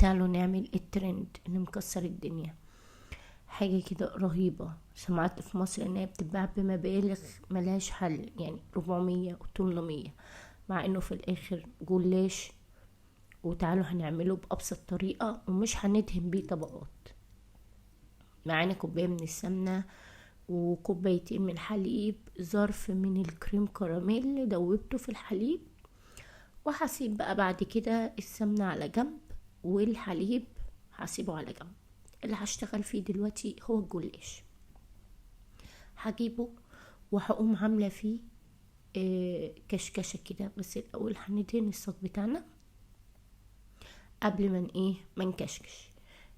تعالوا نعمل الترند اللي مكسر الدنيا. حاجة كده رهيبة. سمعت في مصر انها بتتباع بمبالغ ملهاش حل، يعني 400 و 800، مع انه في الاخر جلاش. وتعالوا هنعمله بأبسط طريقة ومش هندهن بيه طبقات. معانا كوباية من السمنة وكوبايتين من الحليب، ظرف من الكريم كراميل دوبته في الحليب، وهسيب بقى بعد كده السمنة على جنب والحليب هسيبه على جنب. اللي هشتغل فيه دلوقتي هو الجلاش. هجيبه وهقوم عاملة فيه كشكشة كده. بس الاول هندهن الصاج بتاعنا قبل ما نكشكش.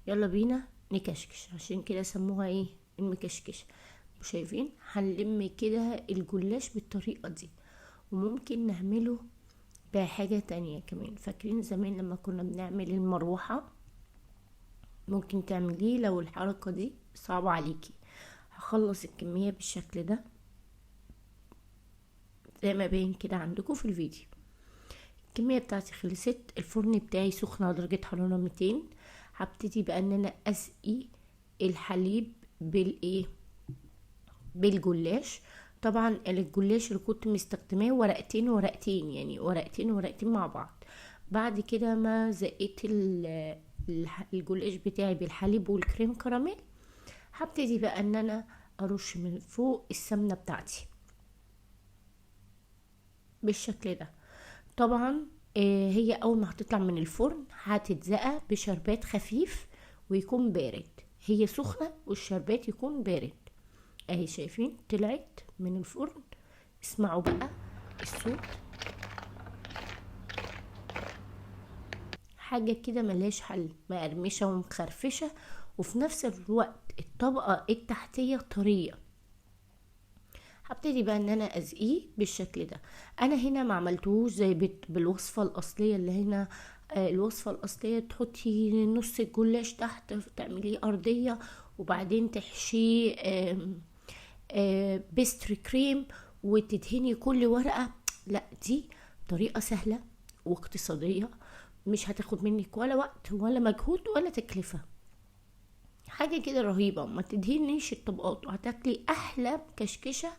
يلا بينا نكشكش، عشان كده سموها المكشكش. شايفين؟ هنلم كده الجلاش بالطريقة دي. وممكن نعمله بحاجة تانية كمان. فاكرين زمان لما كنا بنعمل المروحة؟ ممكن تعمليه لو الحركة دي صعبة عليكي. هخلص الكمية بالشكل ده زي ما باين كده عندكم في الفيديو. الكمية بتاعتي خلصت. الفرن بتاعي سخن على درجة حرارة 200. هبتدي بقى ان انا اسقي الحليب بالجلاش. طبعا الجلاش اللي كنت مستخدماه ورقتين ورقتين، يعني ورقتين ورقتين مع بعض. بعد كده ما زقيت الجلاش بتاعي بالحليب والكريم كراميل، هبتدي بقى ان انا ارش من فوق السمنة بتاعتي بالشكل ده. طبعا هي اول ما هتطلع من الفرن هتتزقى بشربات خفيف ويكون بارد. هي سخنة والشربات يكون بارد. اهي شايفين طلعت من الفرن. اسمعوا بقى الصوت، حاجة كده ملهاش حل، مقرمشة ومخرفشة، وفي نفس الوقت الطبقة التحتية طرية. هبتدي بقى ان انا ازقيه بالشكل ده. انا هنا ما عملتهوش زي بالوصفة الاصلية اللي هنا. الوصفة الاصلية تحطي نص الجلاش تحت، تعمليه ارضية، وبعدين تحشيه بيستري كريم وتدهني كل ورقة. لا، دي طريقة سهلة واقتصادية، مش هتاخد منك ولا وقت ولا مجهود ولا تكلفة. حاجة كده رهيبة. ما تدهنيش الطبقات وهتاكلي احلى كشكشة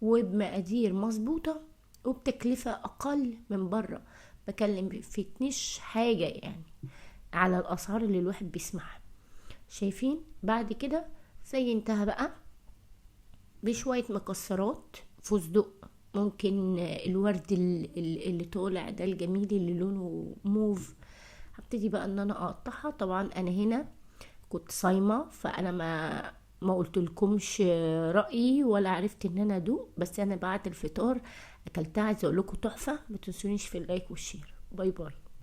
وبمقادير مظبوطة وبتكلفة اقل من بره. بكلم فتنيش حاجة يعني على الاسعار اللي الواحد بيسمعها. شايفين؟ بعد كده زينتها بقى بشوية مكسرات، فستق، ممكن الورد اللي طالع ده الجميل اللي لونه موف. هبتدي بقى ان انا اقطعها. طبعا انا هنا كنت صايمة، فانا ما قلت لكمش رأيي ولا عرفت ان انا ادوق. بس انا بعد الفطار اكلتها، عايزه اقول لكم تحفة. ما تنسونيش في اللايك والشير. باي باي.